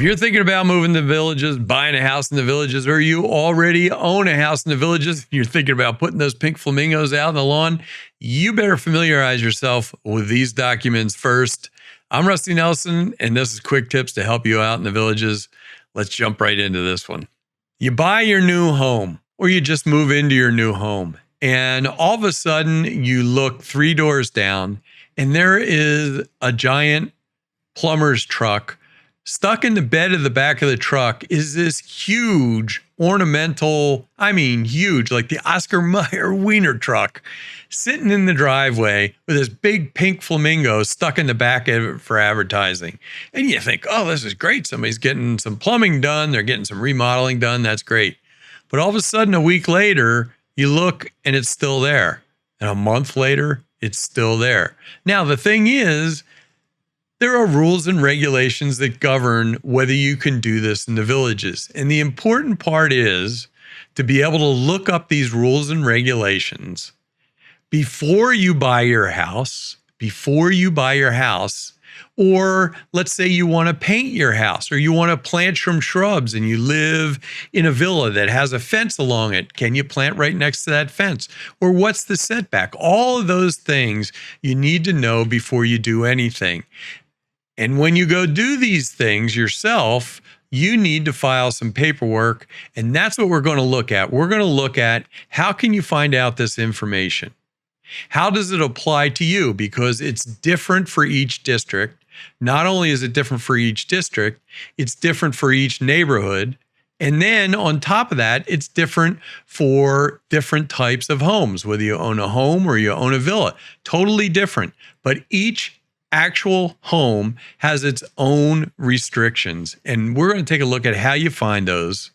If you're thinking about moving to villages, buying a house in the villages, or you already own a house in the villages, you're thinking about putting those pink flamingos out in the lawn, you better familiarize yourself with these documents first. I'm Rusty Nelson, and this is quick tips to help you out in the villages. Let's jump right into this one. You buy your new home, or you just move into your new home, and all of a sudden you look 3 doors down, and there is a giant plumber's truck. Stuck in the bed of the back of the truck is this huge ornamental, huge, like the Oscar Mayer wiener truck, sitting in the driveway with this big pink flamingo stuck in the back of it for advertising. And you think, oh, this is great. Somebody's getting some plumbing done. They're getting some remodeling done. That's great. But all of a sudden, a week later, you look and it's still there. And a month later, it's still there. Now, the thing is, there are rules and regulations that govern whether you can do this in the villages. And the important part is to be able to look up these rules and regulations before you buy your house, or let's say you want to paint your house or you want to plant some shrubs and you live in a villa that has a fence along it. Can you plant right next to that fence? Or what's the setback? All of those things you need to know before you do anything. And when you go do these things yourself, you need to file some paperwork, and that's what we're going to look at. We're going to look at how can you find out this information? How does it apply to you? Because it's different for each district. Not only is it different for each district, it's different for each neighborhood. And then on top of that, it's different for different types of homes, whether you own a home or you own a villa. Totally different. But each actual home has its own restrictions, and we're going to take a look at how you find those.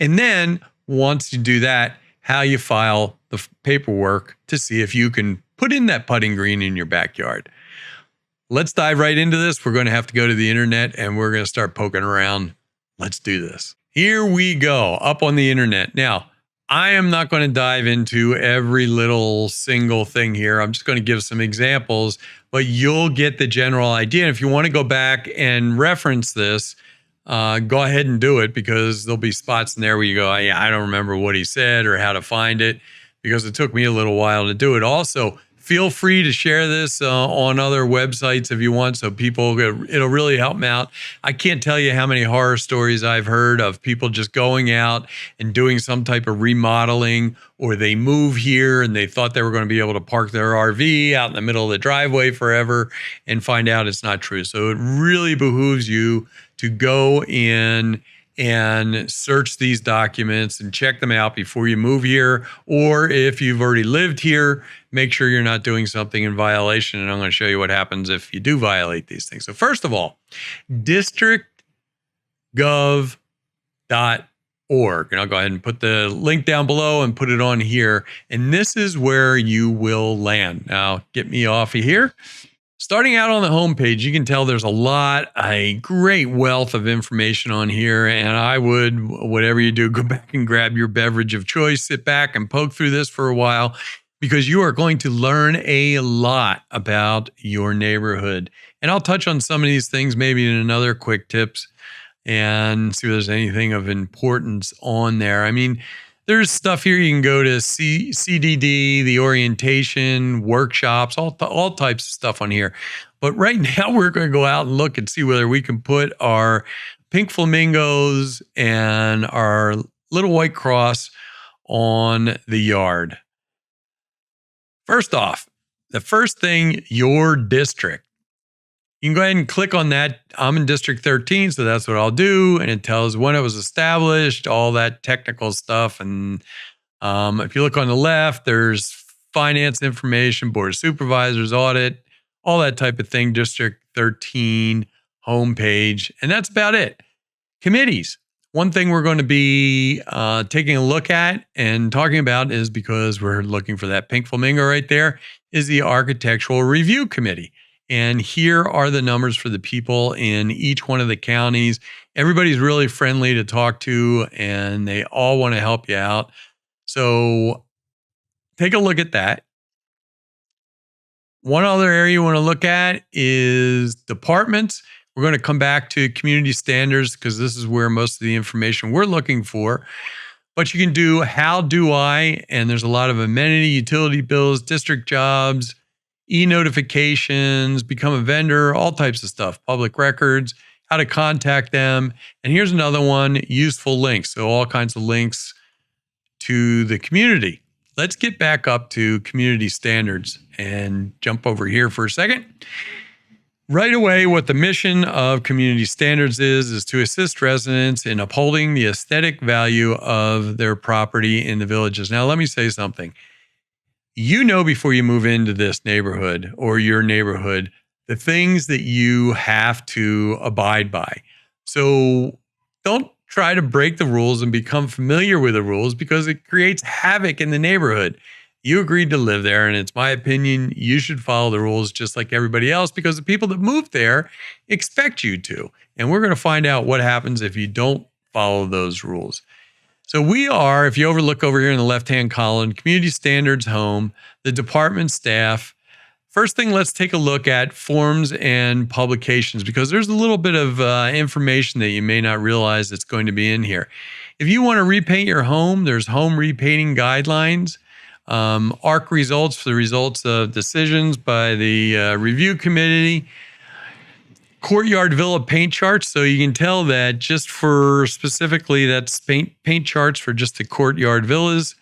And then once you do that, how you file the paperwork to see if you can put in that putting green in your backyard. Let's dive right into this. We're going to have to go to the internet and we're going to start poking around. Let's do this. Here we go, up on the internet. Now, I am not going to dive into every little single thing here. I'm just going to give some examples, but you'll get the general idea. And if you want to go back and reference this, go ahead and do it, because there'll be spots in there where you go, yeah, I don't remember what he said or how to find it, because it took me a little while to do it. Also, feel free to share this on other websites if you want, so people, it'll really help them out. I can't tell you how many horror stories I've heard of people just going out and doing some type of remodeling, or they move here and they thought they were going to be able to park their RV out in the middle of the driveway forever and find out it's not true. So it really behooves you to go in and search these documents and check them out before you move here. Or if you've already lived here, make sure you're not doing something in violation. And I'm going to show you what happens if you do violate these things. So first of all, district.gov.org. And I'll go ahead and put the link down below and put it on here. And this is where you will land. Now, get me off of here. Starting out on the homepage, you can tell there's a great wealth of information on here. And I would, whatever you do, go back and grab your beverage of choice, sit back and poke through this for a while, because you are going to learn a lot about your neighborhood. And I'll touch on some of these things maybe in another quick tips and see if there's anything of importance on there. There's stuff here. You can go to CDD, the orientation, workshops, all types of stuff on here. But right now we're going to go out and look and see whether we can put our pink flamingos and our little white cross on the yard. First off, the first thing, your district. You can go ahead and click on that. I'm in District 13, so that's what I'll do. And it tells when it was established, all that technical stuff. And if you look on the left, there's finance information, board of supervisors, audit, all that type of thing. District 13 homepage. And that's about it. Committees. One thing we're going to be taking a look at and talking about is, because we're looking for that pink flamingo right there, is the Architectural Review Committee. And here are the numbers for the people in each one of the counties. Everybody's really friendly to talk to, and they all want to help you out. So take a look at that. One other area you want to look at is departments. We're going to come back to community standards because this is where most of the information we're looking for. But you can do how do I, and there's a lot of amenity, utility bills, district jobs, e-notifications, become a vendor, all types of stuff, public records, how to contact them. And here's another one, useful links. So all kinds of links to the community. Let's get back up to community standards and jump over here for a second. Right away, what the mission of community standards is to assist residents in upholding the aesthetic value of their property in the villages. Now, let me say something. You know before you move into this neighborhood or your neighborhood, the things that you have to abide by. So don't try to break the rules and become familiar with the rules because it creates havoc in the neighborhood. You agreed to live there, and it's my opinion you should follow the rules just like everybody else because the people that moved there expect you to. And we're going to find out what happens if you don't follow those rules. So we are, if you overlook over here in the left-hand column, Community Standards Home, the department staff. First thing, let's take a look at forms and publications because there's a little bit of information that you may not realize that's going to be in here. If you want to repaint your home, there's home repainting guidelines. ARC results for the results of decisions by the review committee, courtyard villa paint charts. So you can tell that just for specifically that's paint charts for just the courtyard villas.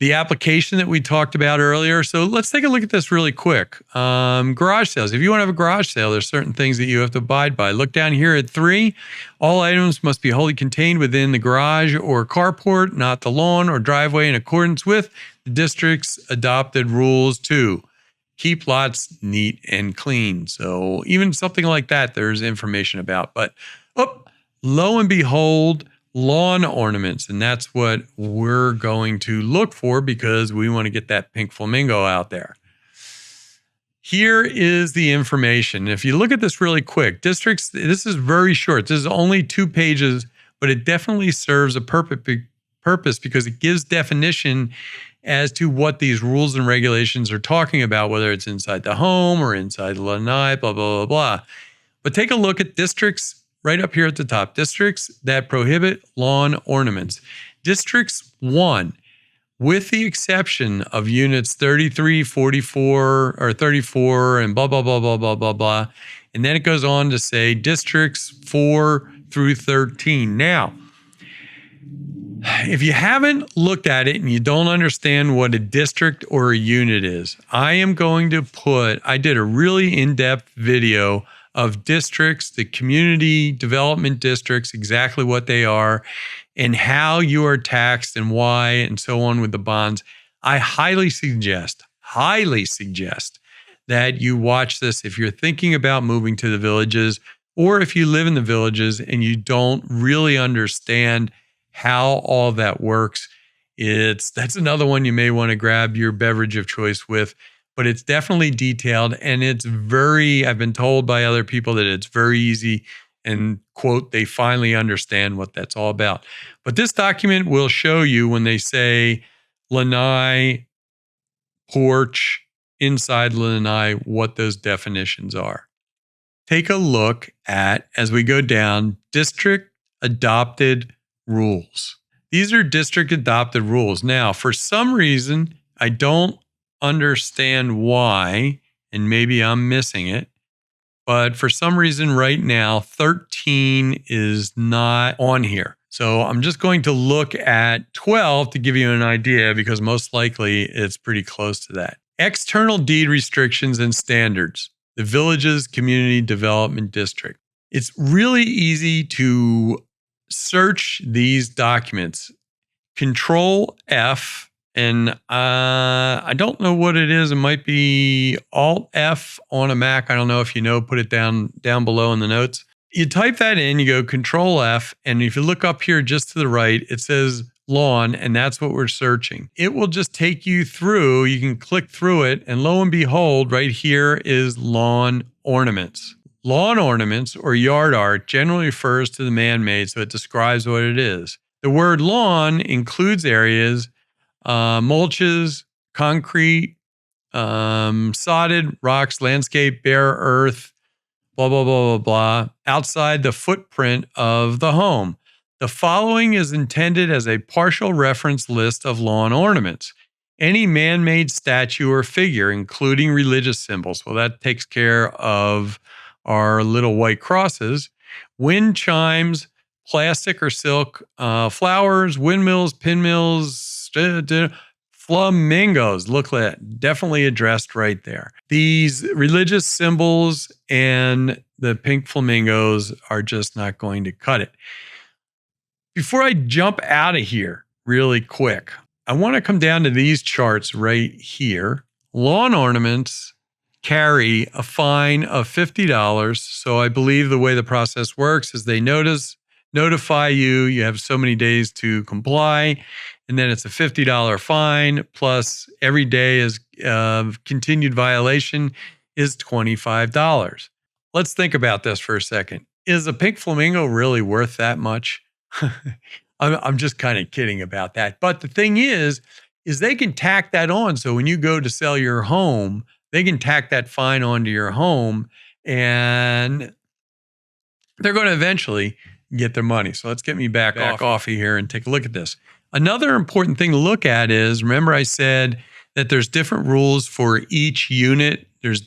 The application that we talked about earlier. So let's take a look at this really quick. Garage sales. If you want to have a garage sale, there's certain things that you have to abide by. Look down here at 3. All items must be wholly contained within the garage or carport, not the lawn or driveway in accordance with the district's adopted rules. 2. Keep lots neat and clean. So even something like that, there's information about. But lo and behold, lawn ornaments, and that's what we're going to look for because we want to get that pink flamingo out there. Here is the information. If you look at this really quick, districts, this is very short. This is only 2 pages, but it definitely serves a purpose because it gives definition as to what these rules and regulations are talking about, whether it's inside the home or inside the lanai, blah, blah, blah, blah. But take a look at districts right up here at the top, districts that prohibit lawn ornaments. Districts 1, with the exception of units 33, 44, or 34, and blah, blah, blah, blah, blah, blah, blah. And then it goes on to say districts 4 through 13. Now, if you haven't looked at it and you don't understand what a district or a unit is, I did a really in-depth video of districts, the community development districts, exactly what they are, and how you are taxed and why, and so on with the bonds. I highly suggest that you watch this if you're thinking about moving to the villages, or if you live in the villages and you don't really understand how all that works. That's another one you may want to grab your beverage of choice with. But it's definitely detailed, and I've been told by other people that it's very easy and, quote, they finally understand what that's all about. But this document will show you when they say lanai, porch, inside lanai, what those definitions are. Take a look at, as we go down, district adopted rules. These are district adopted rules. Now, for some reason, I don't understand why, and maybe I'm missing it, but for some reason right now 13 is not on here. So I'm just going to look at 12 to give you an idea because most likely it's pretty close to that. External deed restrictions and standards, the Villages Community Development District. It's really easy to search these documents. Control F. And I don't know what it is. It might be Alt F on a Mac. I don't know if you know. Put it down below in the notes. You type that in, you go Control F, and if you look up here just to the right, it says lawn, and that's what we're searching. It will just take you through. You can click through it, and lo and behold, right here is lawn ornaments. Lawn ornaments, or yard art, generally refers to the man-made, so it describes what it is. The word lawn includes areas mulches, concrete, sodded rocks, landscape, bare earth, blah, blah, blah, blah, blah, outside the footprint of the home. The following is intended as a partial reference list of lawn ornaments. Any man-made statue or figure, including religious symbols. Well, that takes care of our little white crosses. Wind chimes, plastic or silk, flowers, windmills, pinmills, flamingos. Look at that. Definitely addressed right there. These religious symbols and the pink flamingos are just not going to cut it. Before I jump out of here really quick, I want to come down to these charts right here. Lawn ornaments carry a fine of $50. So I believe the way the process works is they notify you, you have so many days to comply, and then it's a $50 fine, plus every day is continued violation is $25. Let's think about this for a second. Is a pink flamingo really worth that much? I'm just kind of kidding about that. But the thing is they can tack that on. So when you go to sell your home, they can tack that fine onto your home, and they're going to eventually get their money. So let's get me back off of here and take a look at this. Another important thing to look at is, remember I said that there's different rules for each unit. There's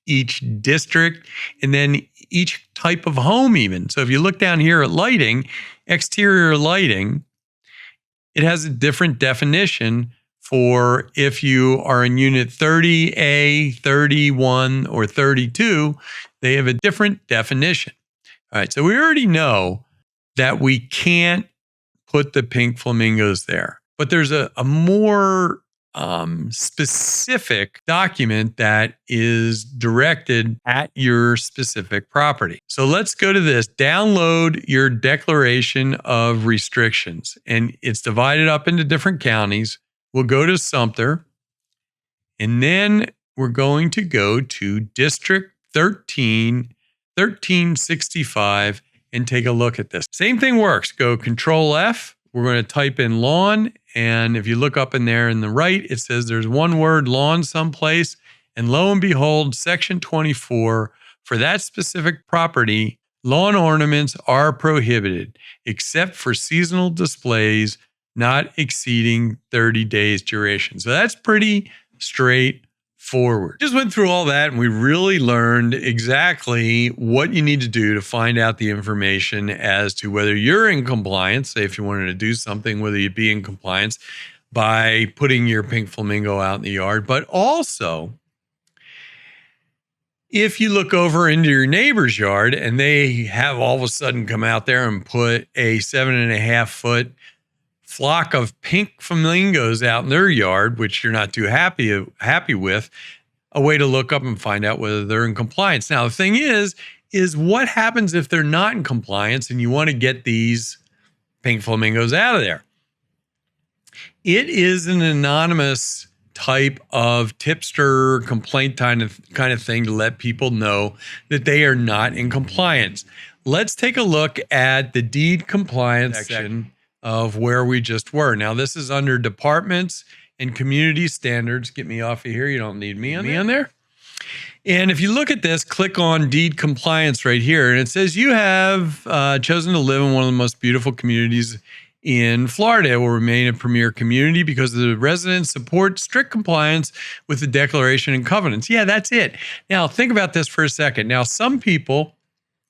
each district, and then each type of home even. So if you look down here at lighting, exterior lighting, it has a different definition for if you are in unit 30A, 31, or 32, they have a different definition. All right, so we already know that we can't put the pink flamingos there, but there's a more specific document that is directed at your specific property. So let's go to this. Download your declaration of restrictions, and it's divided up into different counties. We'll go to Sumter, and then we're going to go to District 13, 1365, and take a look at this. Same thing works. Go Control F. We're going to type in lawn, and if you look up in there in the right, it says there's one word, lawn, someplace, and lo and behold, Section 24, for that specific property, lawn ornaments are prohibited, except for seasonal displays not exceeding 30 days duration. So that's pretty straightforward. Just went through all that, and we really learned exactly what you need to do to find out the information as to whether you're in compliance. Say if you wanted to do something, whether you'd be in compliance by putting your pink flamingo out in the yard, but also if you look over into your neighbor's yard and they have all of a sudden come out there and put a 7.5-foot flock of pink flamingos out in their yard, which you're not too happy with, a way to look up and find out whether they're in compliance. Now, the thing is what happens if they're not in compliance and you want to get these pink flamingos out of there? It is an anonymous type of tipster complaint kind of thing to let people know that they are not in compliance. Let's take a look at the deed compliance section of where we just were. Now, this is under departments and community standards. Get me off of here. You don't need me on there. And if you look at this, click on deed compliance right here, and it says you have chosen to live in one of the most beautiful communities in Florida. It will remain a premier community because the residents support strict compliance with the Declaration and Covenants. Yeah, that's it. Now, think about this for a second. Now, some people,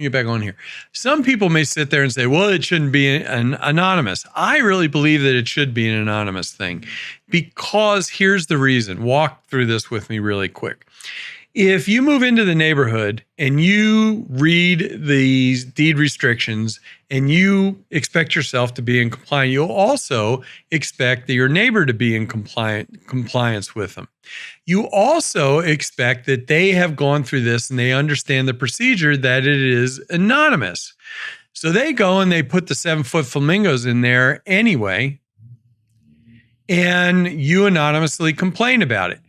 get back on here. Some people may sit there and say, well, it shouldn't be an anonymous. I really believe that it should be an anonymous thing, because here's the reason. Walk through this with me really quick. If you move into the neighborhood and you read these deed restrictions and you expect yourself to be in compliance, you'll also expect your neighbor to be in compliance with them. You also expect that they have gone through this and they understand the procedure that it is anonymous. So they go and they put the 7-foot flamingos in there anyway, and you anonymously complain about it.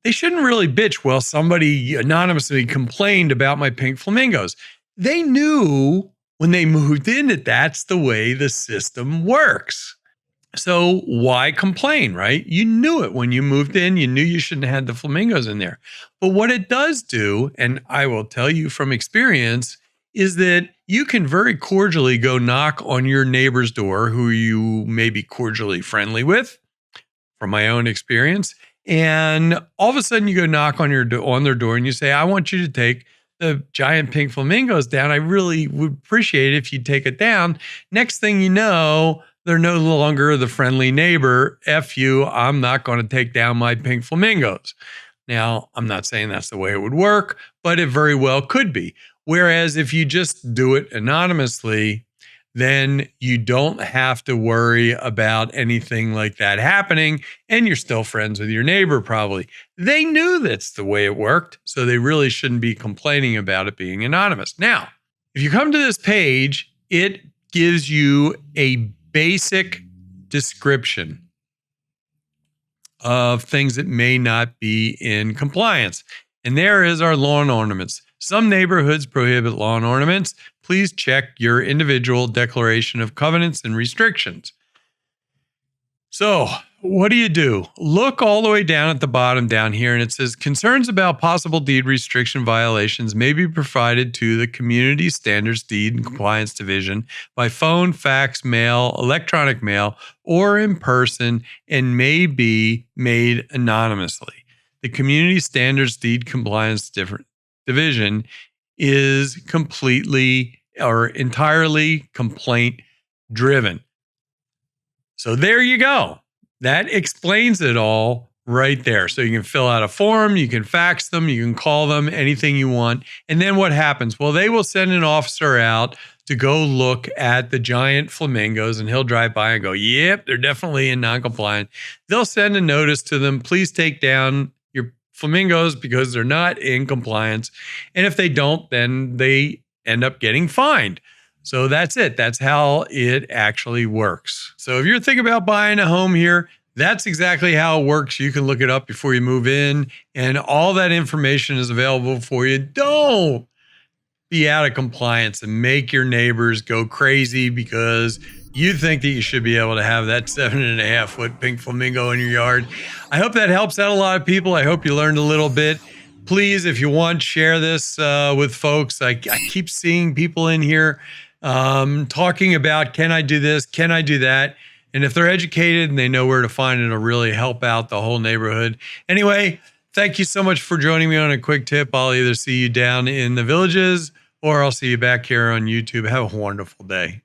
They shouldn't really bitch, well, somebody anonymously complained about my pink flamingos. They knew when they moved in that that's the way the system works. So why complain, right? You knew it when you moved in. You knew you shouldn't have had the flamingos in there. But what it does do, and I will tell you from experience, is that you can very cordially go knock on your neighbor's door who you may be cordially friendly with, from my own experience. And all of a sudden you go knock on on their door and you say, I want you to take the giant pink flamingos down. I really would appreciate it if you'd take it down. Next thing you know, they're no longer the friendly neighbor. F you, I'm not going to take down my pink flamingos. Now, I'm not saying that's the way it would work, but it very well could be. Whereas if you just do it anonymously, then you don't have to worry about anything like that happening, and you're still friends with your neighbor probably. They knew that's the way it worked, so they really shouldn't be complaining about it being anonymous. Now, if you come to this page, it gives you a basic description of things that may not be in compliance. And there is our lawn ornaments. Some neighborhoods prohibit lawn ornaments. Please check your individual declaration of covenants and restrictions. So, what do? Look all the way down at the bottom down here, and it says concerns about possible deed restriction violations may be provided to the Community Standards Deed and Compliance Division by phone, fax, mail, electronic mail, or in person, and may be made anonymously. The Community Standards Deed Compliance Division is completely or entirely complaint driven. So there you go. That explains it all right there. So you can fill out a form, you can fax them, you can call them, anything you want. And then what happens? Well, they will send an officer out to go look at the giant flamingos, and he'll drive by and go, yep, they're definitely in non-compliant. They'll send a notice to them, please take down your flamingos because they're not in compliance. And if they don't, then they end up getting fined. So that's it. That's how it actually works. So if you're thinking about buying a home here, that's exactly how it works. You can look it up before you move in, and all that information is available for you. Don't be out of compliance and make your neighbors go crazy because you think that you should be able to have that 7.5-foot pink flamingo in your yard. I hope that helps out a lot of people. I hope you learned a little bit. Please, if you want, share this with folks. I keep seeing people in here talking about, can I do this? Can I do that? And if they're educated and they know where to find it, it'll really help out the whole neighborhood. Anyway, thank you so much for joining me on a quick tip. I'll either see you down in the villages or I'll see you back here on YouTube. Have a wonderful day.